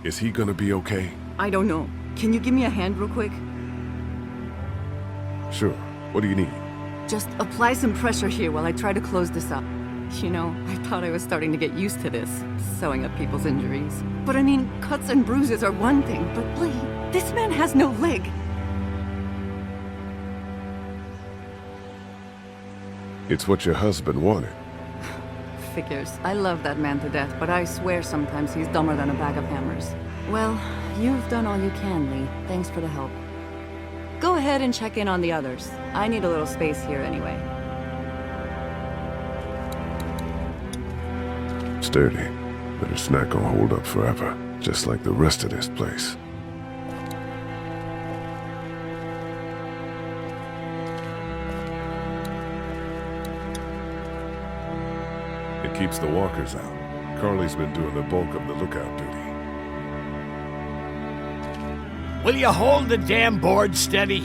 Is he gonna be okay? I don't know. Can you give me a hand real quick? Sure. What do you need? Just apply some pressure here while I try to close this up. You know, I thought I was starting to get used to this, sewing up people's injuries. But I mean, cuts and bruises are one thing, but Lee, this man has no leg. It's what your husband wanted. Figures. I love that man to death, but I swear sometimes he's dumber than a bag of hammers. Well, you've done all you can, Lee. Thanks for the help. Go ahead and check in on the others. I need a little space here anyway. Sturdy, but it's not gonna hold up forever, just like the rest of this place. It keeps the walkers out. Carly's been doing the bulk of the lookout duty. Will you hold the damn board steady?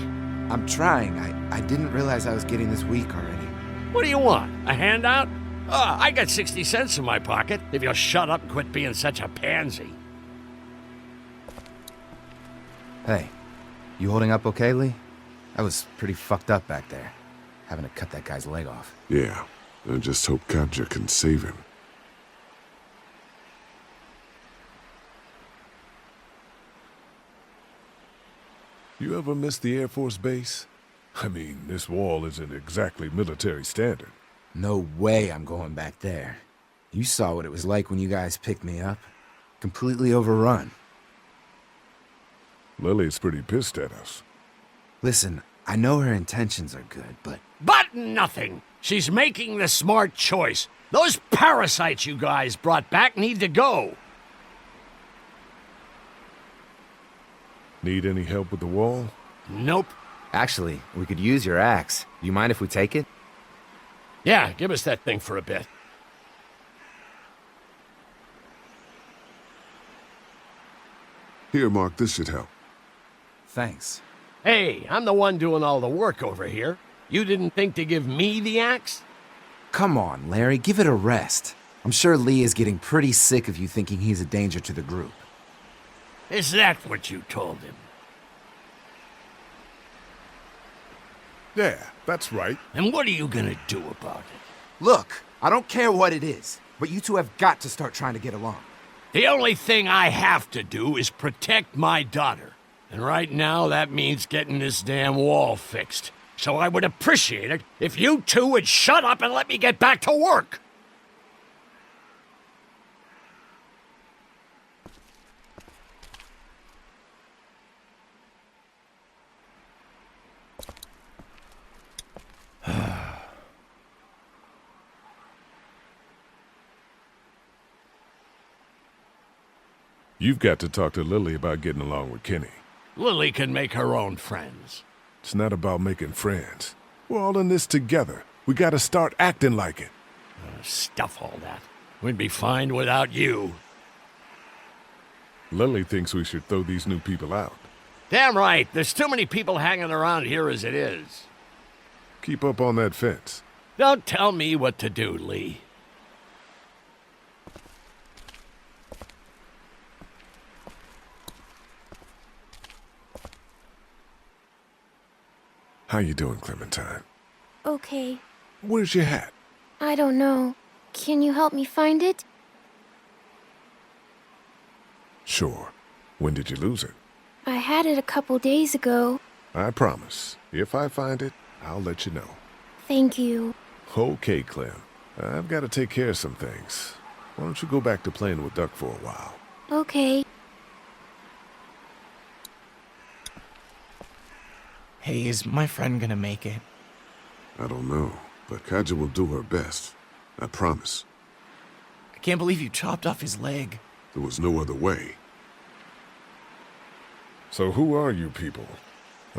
I'm trying. I didn't realize I was getting this weak already. What do you want? A handout? I got 60 cents in my pocket, if you'll shut up and quit being such a pansy. Hey, you holding up okay, Lee? I was pretty fucked up back there, having to cut that guy's leg off. Yeah, I just hope Katja can save him. You ever miss the Air Force Base? I mean, this wall isn't exactly military standard. No way I'm going back there. You saw what it was like when you guys picked me up. Completely overrun. Lily's pretty pissed at us. Listen, I know her intentions are good, but... But nothing! She's making the smart choice. Those parasites you guys brought back need to go. Need any help with the wall? Nope. Actually, we could use your axe. Do you mind if we take it? Yeah, give us that thing for a bit. Here, Mark, this should help. Thanks. Hey, I'm the one doing all the work over here. You didn't think to give me the axe? Come on, Larry, give it a rest. I'm sure Lee is getting pretty sick of you thinking he's a danger to the group. Is that what you told him? Yeah, that's right. And what are you gonna do about it? Look, I don't care what it is, but you two have got to start trying to get along. The only thing I have to do is protect my daughter. And right now, that means getting this damn wall fixed. So I would appreciate it if you two would shut up and let me get back to work. You've got to talk to Lily about getting along with Kenny. Lily can make her own friends. It's not about making friends. We're all in this together. We gotta start acting like it. Stuff all that. We'd be fine without you. Lily thinks we should throw these new people out. Damn right. There's too many people hanging around here as it is. Keep up on that fence. Don't tell me what to do, Lee. How you doing, Clementine? Okay. Where's your hat? I don't know. Can you help me find it? Sure. When did you lose it? I had it a couple days ago. I promise. If I find it, I'll let you know. Thank you. Okay, Clem. I've got to take care of some things. Why don't you go back to playing with Duck for a while? Okay. Hey, is my friend gonna make it? I don't know, but Katja will do her best. I promise. I can't believe you chopped off his leg. There was no other way. So who are you people?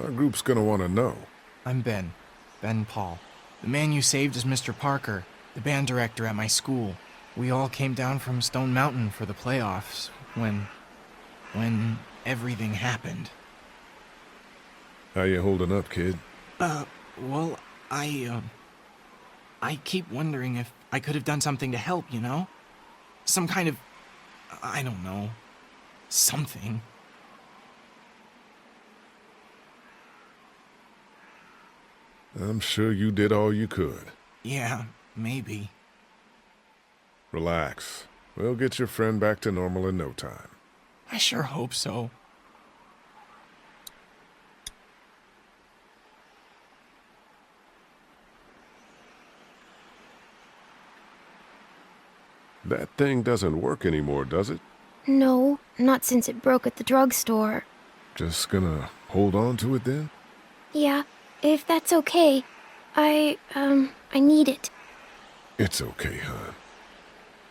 Our group's gonna want to know. I'm Ben. Ben Paul. The man you saved is Mr. Parker, the band director at my school. We all came down from Stone Mountain for the playoffs when everything happened. How you holding up, kid? Well, I keep wondering if I could have done something to help, you know? Some kind of... I don't know. Something. I'm sure you did all you could. Yeah, maybe. Relax. We'll get your friend back to normal in no time. I sure hope so. That thing doesn't work anymore, does it? No, not since it broke at the drugstore. Just gonna hold on to it then? Yeah, if that's okay. I need it. It's okay, hon.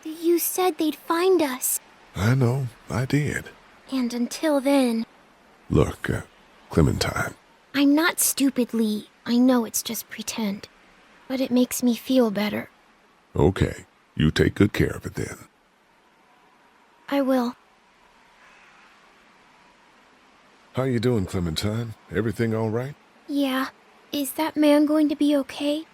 You said they'd find us. I know, I did. And until then... Look, Clementine. I'm not stupid, Lee. I know it's just pretend. But it makes me feel better. Okay, you take good care of it then. I will. How you doing, Clementine? Everything all right? Yeah. Is that man going to be okay?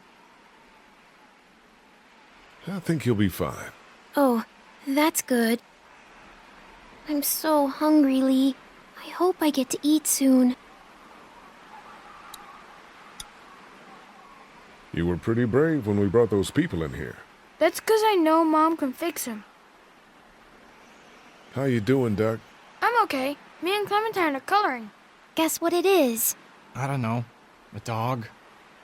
I think he'll be fine. Oh, that's good. I'm so hungry, Lee. I hope I get to eat soon. You were pretty brave when we brought those people in here. That's 'cause I know Mom can fix him. How you doing, Duck? I'm okay. Me and Clementine are coloring. Guess what it is? I don't know. A dog?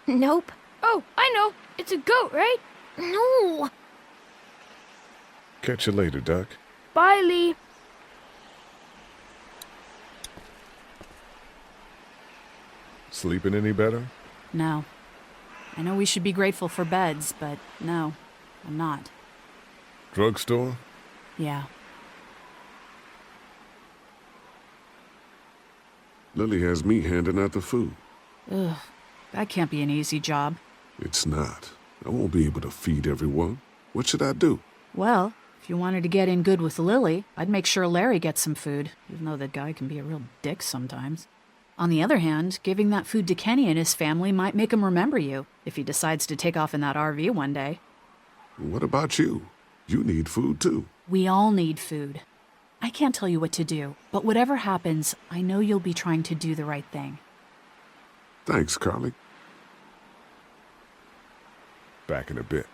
Nope. Oh, I know. It's a goat, right? No. Catch you later, Duck. Bye, Lee. Sleeping any better? No. I know we should be grateful for beds, but no, I'm not. Drugstore? Yeah. Lily has me handing out the food. Ugh, that can't be an easy job. It's not. I won't be able to feed everyone. What should I do? Well, if you wanted to get in good with Lily, I'd make sure Larry gets some food, even though that guy can be a real dick sometimes. On the other hand, giving that food to Kenny and his family might make him remember you, if he decides to take off in that RV one day. What about you? You need food too. We all need food. I can't tell you what to do, but whatever happens, I know you'll be trying to do the right thing. Thanks, Carly. Back in a bit.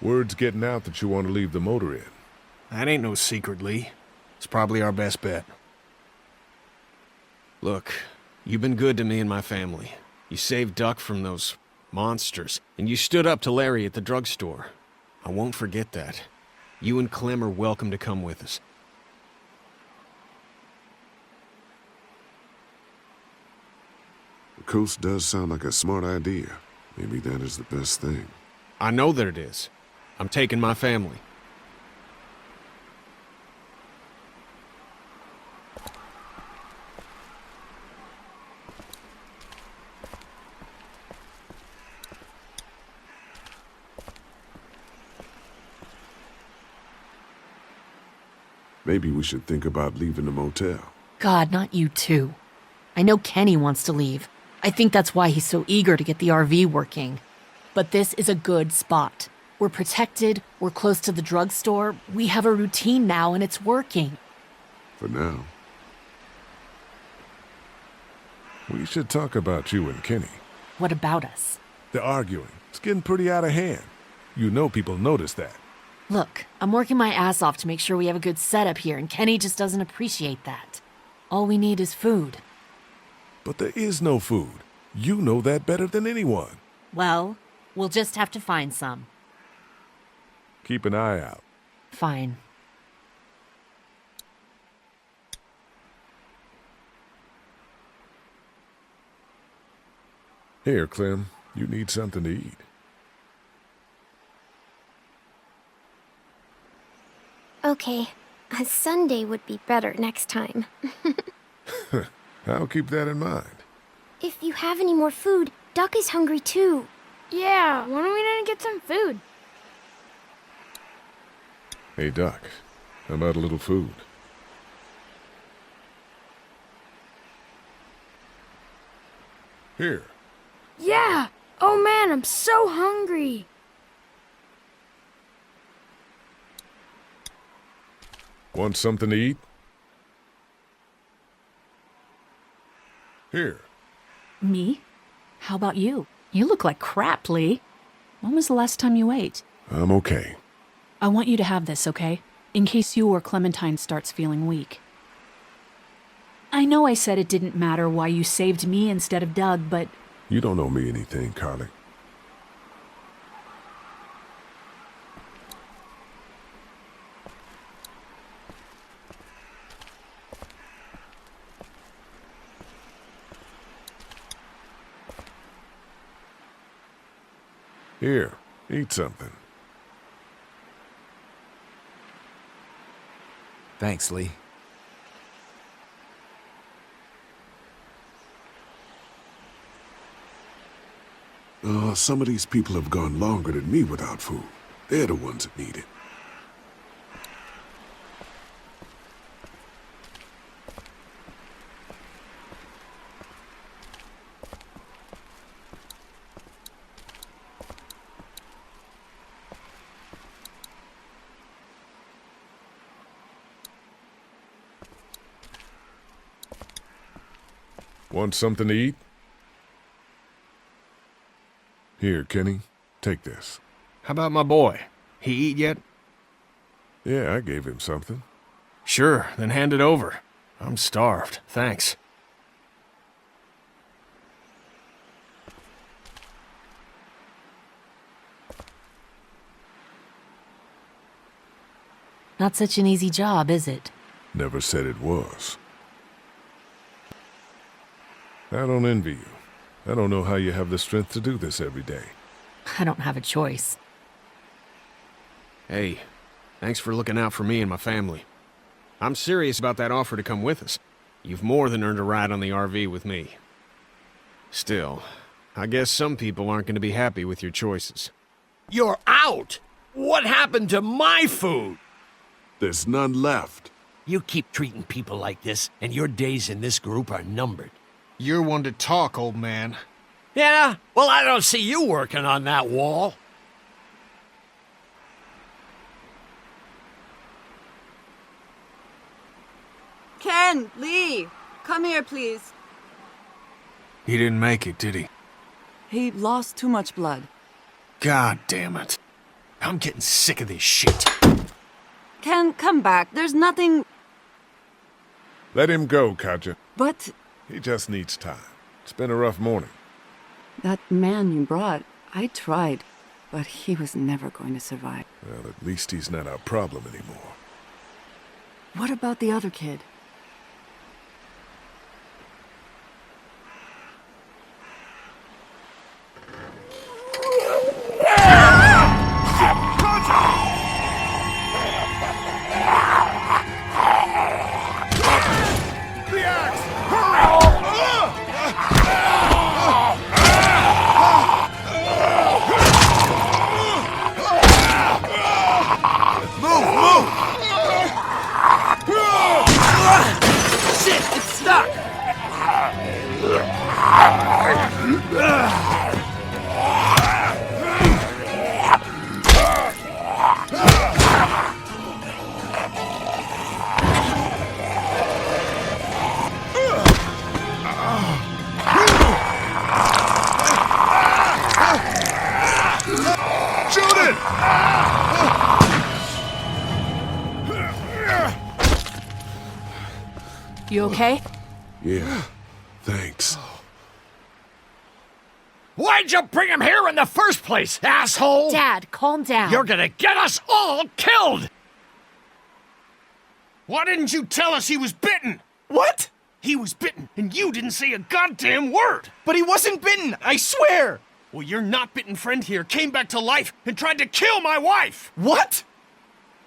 Word's getting out that you want to leave the motor in. That ain't no secret, Lee. It's probably our best bet. Look, you've been good to me and my family. You saved Duck from those monsters, and you stood up to Larry at the drugstore. I won't forget that. You and Clem are welcome to come with us. The coast does sound like a smart idea. Maybe that is the best thing. I know that it is. I'm taking my family. Maybe we should think about leaving the motel. God, not you too. I know Kenny wants to leave. I think that's why he's so eager to get the RV working. But this is a good spot. We're protected, we're close to the drugstore, we have a routine now and it's working. For now. We should talk about you and Kenny. What about us? The arguing. It's getting pretty out of hand. You know people notice that. Look, I'm working my ass off to make sure we have a good setup here, and Kenny just doesn't appreciate that. All we need is food. But there is no food. You know that better than anyone. Well, we'll just have to find some. Keep an eye out. Fine. Here, Clem. You need something to eat. Okay. A Sunday would be better next time. I'll keep that in mind. If you have any more food, Duck is hungry too. Yeah, when are we gonna get some food? Hey, Doc. How about a little food? Here. Yeah! Oh man, I'm so hungry. Want something to eat? Here. Me? How about you? You look like crap, Lee. When was the last time you ate? I'm okay. I want you to have this, okay? In case you or Clementine starts feeling weak. I know I said it didn't matter why you saved me instead of Doug, but... You don't owe me anything, Carly. Here, eat something. Thanks, Lee. Some of these people have gone longer than me without food. They're the ones that need it. Want something to eat? Here, Kenny, take this. How about my boy? He eat yet? Yeah, I gave him something. Sure, then hand it over. I'm starved, thanks. Not such an easy job, is it? Never said it was. I don't envy you. I don't know how you have the strength to do this every day. I don't have a choice. Hey, thanks for looking out for me and my family. I'm serious about that offer to come with us. You've more than earned a ride on the RV with me. Still, I guess some people aren't going to be happy with your choices. You're out! What happened to my food? There's none left. You keep treating people like this, and your days in this group are numbered. You're one to talk, old man. Yeah? Well, I don't see you working on that wall. Ken, Lee, come here, please. He didn't make it, did he? He lost too much blood. God damn it. I'm getting sick of this shit. Ken, come back. There's nothing... Let him go, Katja. But He just needs time. It's been a rough morning. that man you brought, I tried, but he was never going to survive. Well, at least he's not our problem anymore. What about the other kid? Shit, it's stuck! Shoot it! You okay? Yeah, thanks. Why'd you bring him here in the first place, asshole? Dad, calm down. You're gonna get us all killed! Why didn't you tell us he was bitten? What? He was bitten, and you didn't say a goddamn word! But he wasn't bitten, I swear! Well, your not-bitten friend here came back to life and tried to kill my wife! What?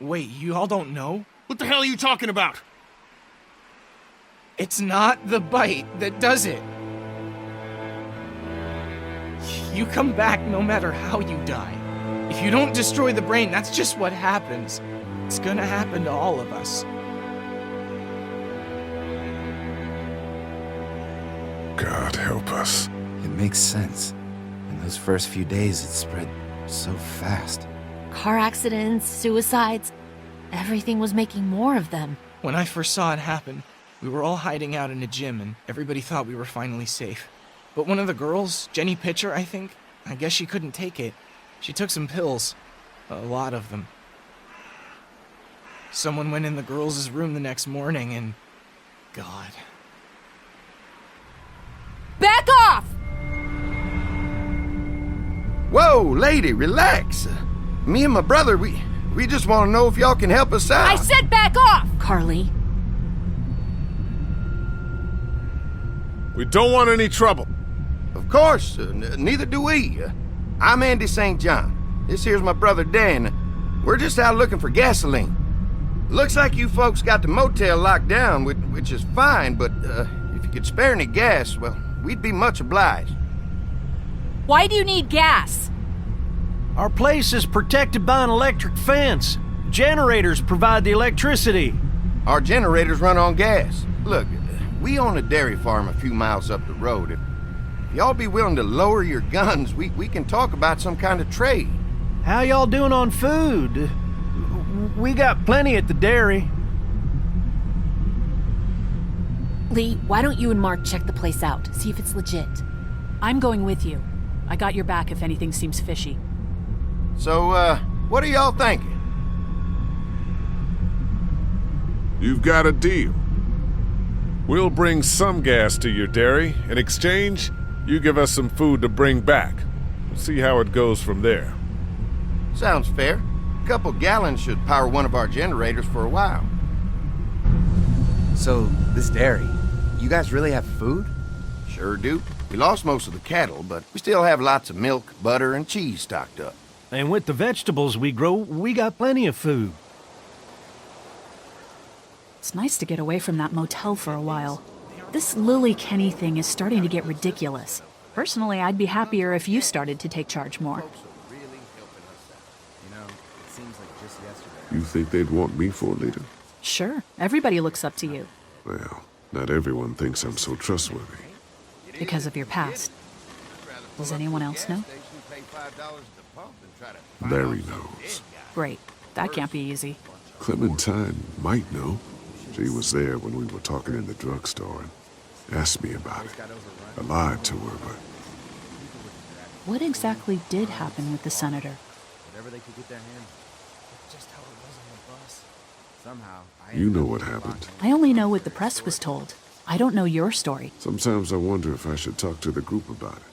Wait, you all don't know? What the hell are you talking about? It's not the bite that does it. You come back no matter how you die. If you don't destroy the brain, that's just what happens. It's gonna happen to all of us. God help us. It makes sense. In those first few days, it spread so fast. Car accidents, suicides. Everything was making more of them. When I first saw it happen, we were all hiding out in a gym and everybody thought we were finally safe. But one of the girls, Jenny Pitcher, I think, I guess she couldn't take it. She took some pills. A lot of them. Someone went in the girls' room the next morning and... God. Back off! Whoa, lady, relax. Me and my brother, we just want to know if y'all can help us out. I said back off! Carly. We don't want any trouble. Of course, neither do we. I'm Andy St. John. This here's my brother Dan. We're just out looking for gasoline. Looks like you folks got the motel locked down, which is fine, but if you could spare any gas, well, we'd be much obliged. Why do you need gas? Our place is protected by an electric fence. Generators provide the electricity. Our generators run on gas. Look, we own a dairy farm a few miles up the road. If y'all be willing to lower your guns, we can talk about some kind of trade. How y'all doing on food? We got plenty at the dairy. Lee, why don't you and Mark check the place out, see if it's legit? I'm going with you. I got your back if anything seems fishy. So, what are y'all thinking? You've got a deal. We'll bring some gas to your dairy. In exchange, you give us some food to bring back. We'll see how it goes from there. Sounds fair. A couple gallons should power one of our generators for a while. So, this dairy, you guys really have food? Sure do. We lost most of the cattle, but we still have lots of milk, butter, and cheese stocked up. And with the vegetables we grow, we got plenty of food. It's nice to get away from that motel for a while. This Lily Kenny thing is starting to get ridiculous. Personally, I'd be happier if you started to take charge more. You think they'd want me for a leader? Sure, everybody looks up to you. Well, not everyone thinks I'm so trustworthy. Because of your past. Does anyone else know? Larry knows. Great. That can't be easy. Clementine might know. She was there when we were talking in the drugstore and asked me about it. I lied to her, but... What exactly did happen with the senator? Whatever they could get their hands on. Just how it was on the bus. Somehow, You know what happened. I only know what the press was told. I don't know your story. Sometimes I wonder if I should talk to the group about it.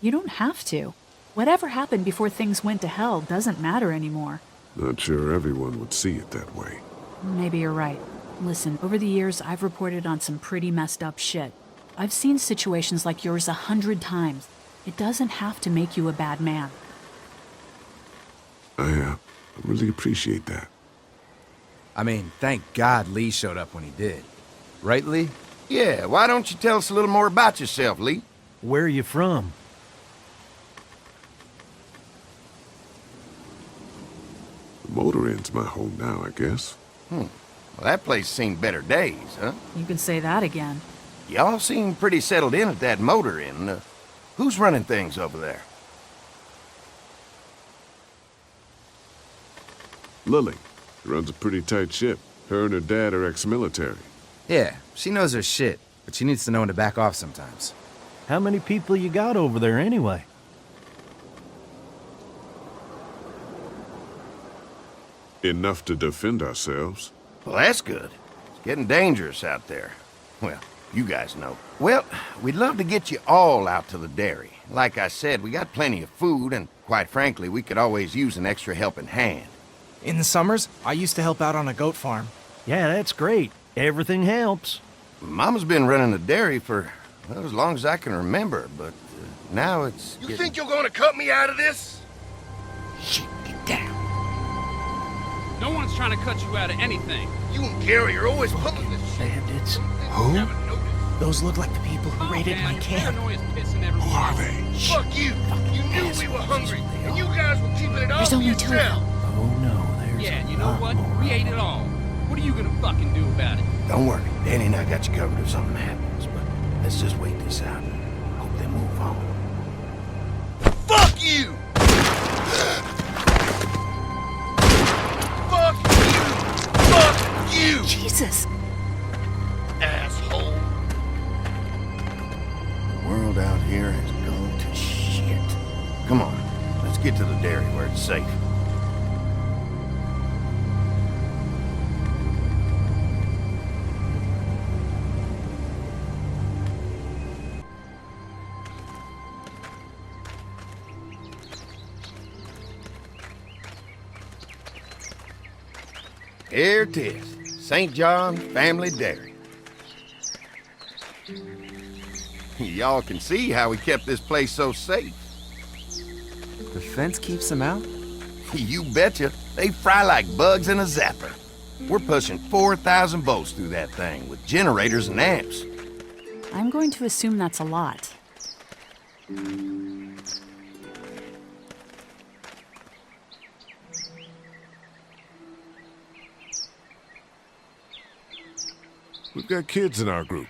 You don't have to. Whatever happened before things went to hell doesn't matter anymore. Not sure everyone would see it that way. Maybe you're right. Listen, over the years, I've reported on some pretty messed up shit. I've seen situations like yours 100 times. It doesn't have to make you a bad man. I really appreciate that. I mean, thank God Lee showed up when he did. Right, Lee? Yeah, why don't you tell us a little more about yourself, Lee? Where are you from? The motor inn's my home now, I guess. Well, that place seen better days, huh? You can say that again. Y'all seem pretty settled in at that motor inn. Who's running things over there? Lily runs a pretty tight ship. Her and her dad are ex-military. Yeah, she knows her shit, but she needs to know when to back off sometimes. How many people you got over there anyway? Enough to defend ourselves. Well, that's good. It's getting dangerous out there. Well, you guys know. Well, we'd love to get you all out to the dairy. Like I said, we got plenty of food, and quite frankly, we could always use an extra helping hand. In the summers, I used to help out on a goat farm. Yeah, that's great. Everything helps. Mama's been running the dairy for, well, as long as I can remember, but now it's You think you're gonna cut me out of this? Shit, get down. No one's trying to cut you out of anything. You and Gary are always pulling this shit. Bandits. Who? Those look like the people who raided my camp. Who are they? Fuck you! You knew we were hungry, and you guys were keeping it all There's to only two of yourself. them. Oh no, there's Yeah, and you a know lot what? more We of ate them. it all. What are you gonna fucking do about it? Don't worry, Danny and I got you covered if something happens, but let's just wait this out and hope they move on. you! Fuck you! Fuck you! Jesus! Asshole! The world out here has gone to shit. Come on, let's get to the dairy where it's safe. Here it is, St. John Family Dairy. Y'all can see how we kept this place so safe. The fence keeps them out? You betcha. They fry like bugs in a zapper. We're pushing 4,000 volts through that thing with generators and amps. I'm going to assume that's a lot. We've got kids in our group.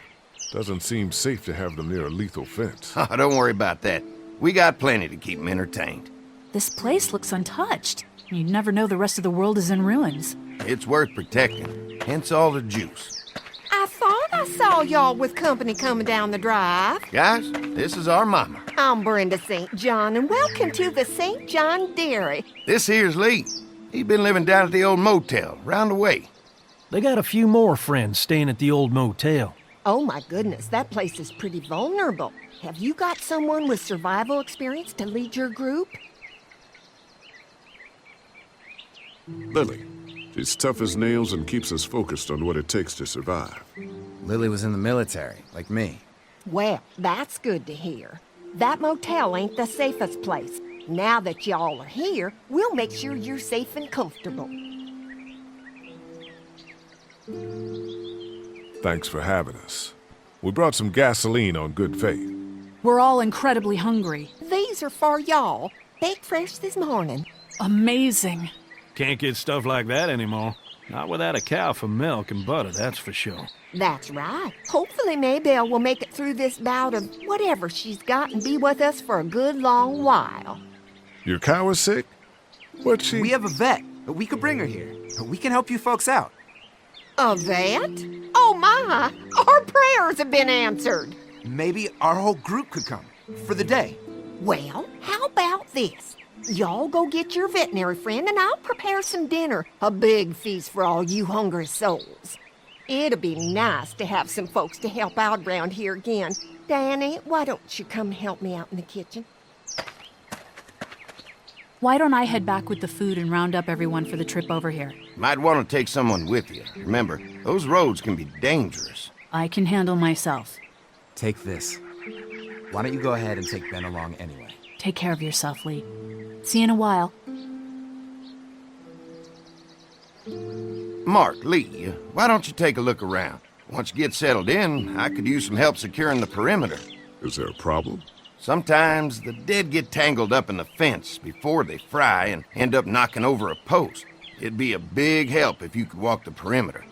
Doesn't seem safe to have them near a lethal fence. Oh, don't worry about that. We got plenty to keep them entertained. This place looks untouched. You'd never know the rest of the world is in ruins. It's worth protecting, hence all the juice. I thought I saw y'all with company coming down the drive. Guys, this is our mama. I'm Brenda St. John, and welcome to the St. John Dairy. This here's Lee. He's been living down at the old motel, round the way. They got a few more friends staying at the old motel. Oh my goodness, that place is pretty vulnerable. Have you got someone with survival experience to lead your group? Lily. She's tough as nails and keeps us focused on what it takes to survive. Lily was in the military, like me. Well, that's good to hear. That motel ain't the safest place. Now that y'all are here, we'll make sure you're safe and comfortable. Thanks for having us. We brought some gasoline on good faith. We're all incredibly hungry. These are for y'all. Baked fresh this morning. Amazing. Can't get stuff like that anymore. Not without a cow for milk and butter, that's for sure. That's right. Hopefully Maybelle will make it through this bout of whatever she's got and be with us for a good long while. Your cow is sick? What's she? We have a vet. We could bring her here. We can help you folks out. A vet? Oh my! Our prayers have been answered. Maybe our whole group could come. For the day. Well, how about this? Y'all go get your veterinary friend and I'll prepare some dinner. A big feast for all you hungry souls. It'll be nice to have some folks to help out around here again. Danny, why don't you come help me out in the kitchen? Why don't I head back with the food and round up everyone for the trip over here? Might want to take someone with you. Remember, those roads can be dangerous. I can handle myself. Take this. Why don't you go ahead and take Ben along anyway? Take care of yourself, Lee. See you in a while. Mark, Lee, why don't you take a look around? Once you get settled in, I could use some help securing the perimeter. Is there a problem? Sometimes the dead get tangled up in the fence before they fry and end up knocking over a post. It'd be a big help if you could walk the perimeter.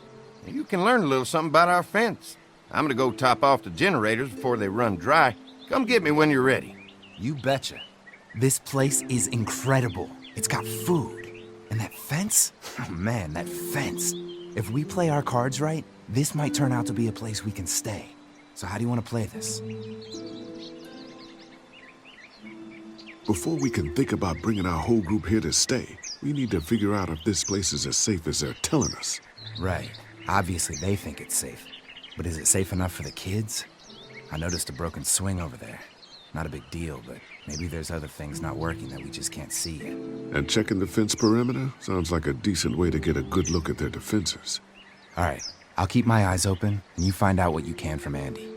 You can learn a little something about our fence. I'm gonna go top off the generators before they run dry. Come get me when you're ready. You betcha. This place is incredible. It's got food. And that fence? Oh man, that fence. If we play our cards right, this might turn out to be a place we can stay. So how do you want to play this? Before we can think about bringing our whole group here to stay, we need to figure out if this place is as safe as they're telling us. Right. Obviously they think it's safe. But is it safe enough for the kids? I noticed a broken swing over there. Not a big deal, but maybe there's other things not working that we just can't see yet. And checking the fence perimeter sounds like a decent way to get a good look at their defenses. All right. I'll keep my eyes open, and you find out what you can from Andy.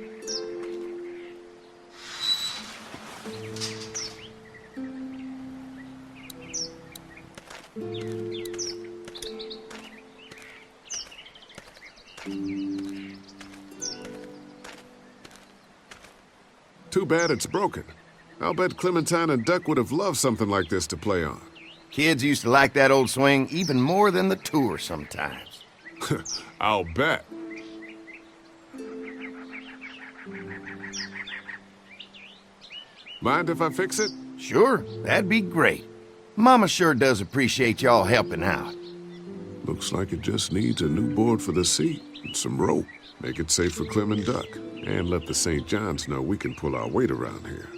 Too bad it's broken. I'll bet Clementine and Duck would have loved something like this to play on. Kids used to like that old swing even more than the tour sometimes. I'll bet. Mind if I fix it? Sure, that'd be great. Mama sure does appreciate y'all helping out. Looks like it just needs a new board for the seat and some rope. Make it safe for Clem and Duck. And let the St. John's know we can pull our weight around here.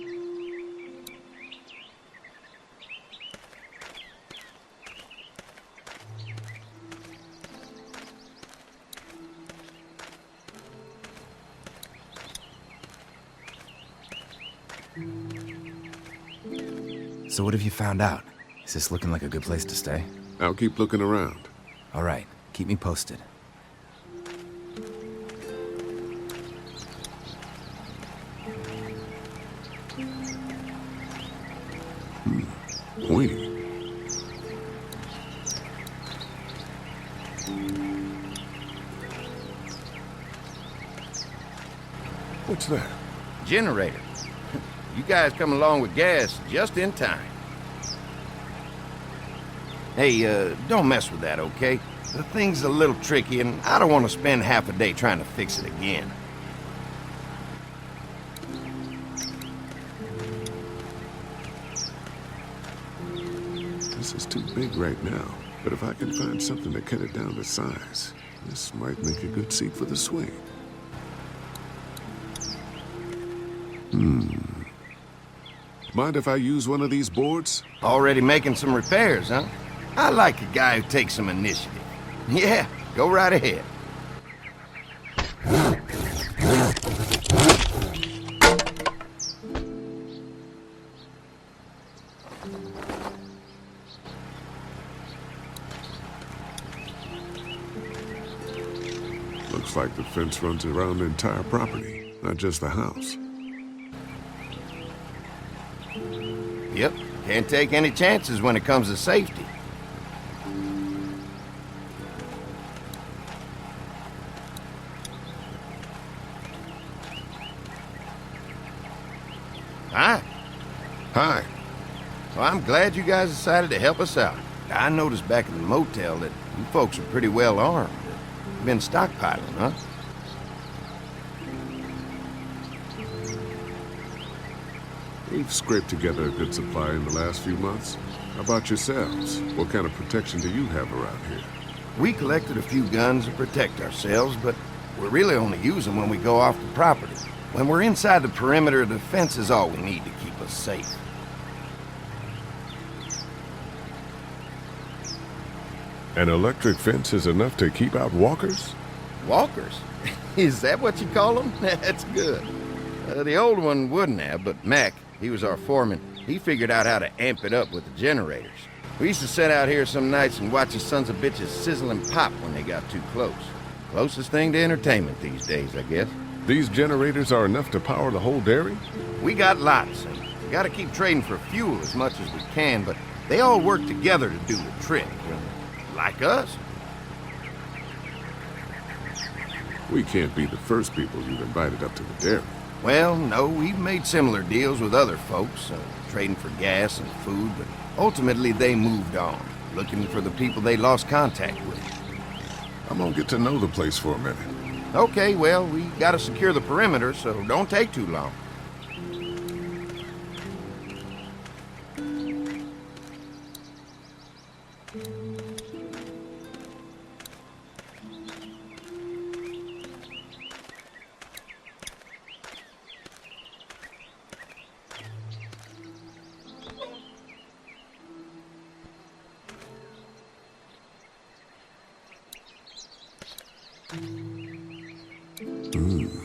So what have you found out? Is this looking like a good place to stay? I'll keep looking around. All right, keep me posted. Pointy. What's that? Generator. You guys come along with gas just in time. Hey, don't mess with that, okay? The thing's a little tricky, and I don't want to spend half a day trying to fix it again. This is too big right now, but if I can find something to cut it down to size, this might make a good seat for the swing. Mind if I use one of these boards? Already making some repairs, huh? I like a guy who takes some initiative. Yeah, go right ahead. Looks like the fence runs around the entire property, not just the house. Yep, can't take any chances when it comes to safety. Hi. Hi. Well, I'm glad you guys decided to help us out. I noticed back at the motel that you folks are pretty well armed. You've been stockpiling, huh? We've scraped together a good supply in the last few months. How about yourselves? What kind of protection do you have around here? We collected a few guns to protect ourselves, but we really only use them when we go off the property. When we're inside the perimeter, the fence is all we need to keep us safe. An electric fence is enough to keep out walkers? Walkers? Is that what you call them? That's good. The old one wouldn't have, but Mac, he was our foreman, he figured out how to amp it up with the generators. We used to sit out here some nights and watch the sons of bitches sizzle and pop when they got too close. Closest thing to entertainment these days, I guess. These generators are enough to power the whole dairy? We got lots, and we gotta keep trading for fuel as much as we can, but they all work together to do the trick. Like us. We can't be the first people you've invited up to the dairy. Well, no, we've made similar deals with other folks, trading for gas and food, but ultimately they moved on, looking for the people they lost contact with. I'm gonna get to know the place for a minute. Okay, well, we gotta secure the perimeter, so don't take too long.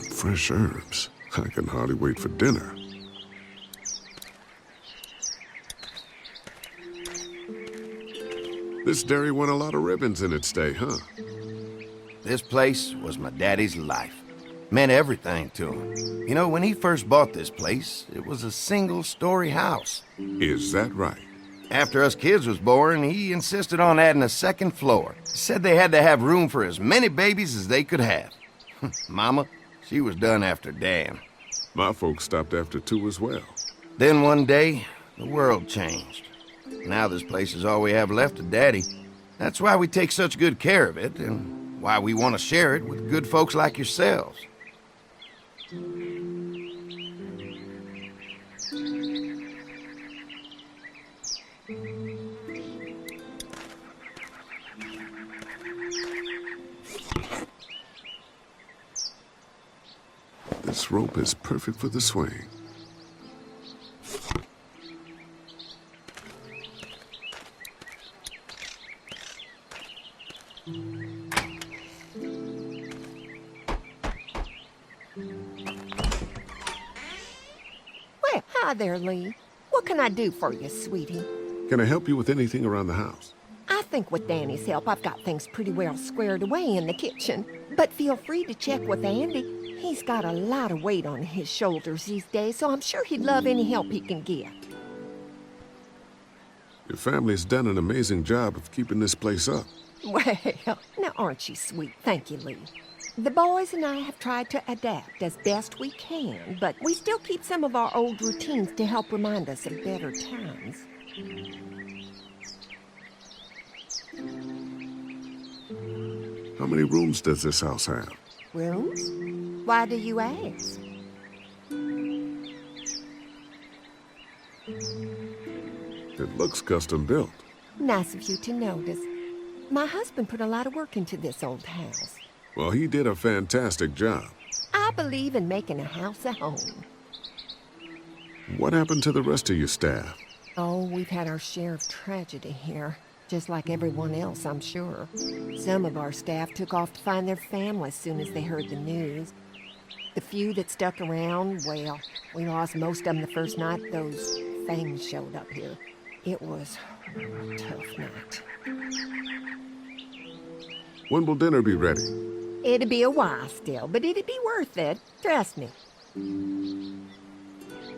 Fresh herbs. I can hardly wait for dinner. This dairy won a lot of ribbons in its day, huh? This place was my daddy's life. Meant everything to him. You know, when he first bought this place, it was a single-story house. Is that right? After us kids was born, he insisted on adding a second floor. He said they had to have room for as many babies as they could have. Mama, she was done after Dan. My folks stopped after 2 as well. Then one day, the world changed. Now this place is all we have left of Daddy. That's why we take such good care of it, and why we want to share it with good folks like yourselves. This rope is perfect for the swing. Well, hi there, Lee. What can I do for you, sweetie? Can I help you with anything around the house? I think with Danny's help, I've got things pretty well squared away in the kitchen. But feel free to check with Andy. He's got a lot of weight on his shoulders these days, so I'm sure he'd love any help he can get. Your family's done an amazing job of keeping this place up. Well, now aren't you sweet? Thank you, Lee. The boys and I have tried to adapt as best we can, but we still keep some of our old routines to help remind us of better times. How many rooms does this house have? Rooms? Why do you ask? It looks custom built. Nice of you to notice. My husband put a lot of work into this old house. Well, he did a fantastic job. I believe in making a house a home. What happened to the rest of your staff? Oh, we've had our share of tragedy here. Just like everyone else, I'm sure. Some of our staff took off to find their families as soon as they heard the news. The few that stuck around, well, we lost most of them the first night those things showed up here. It was a tough night. When will dinner be ready? It'll be a while still, but it'll be worth it. Trust me.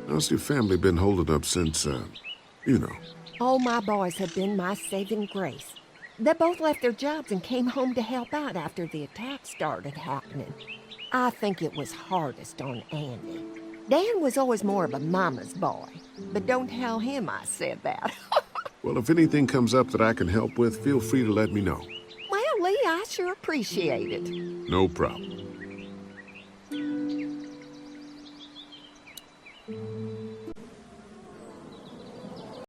How's your family been holding up since, you know? All my boys have been my saving grace. They both left their jobs and came home to help out after the attack started happening. I think it was hardest on Andy. Dan was always more of a mama's boy, but don't tell him I said that. Well, if anything comes up that I can help with, feel free to let me know. Well, Lee, I sure appreciate it. No problem.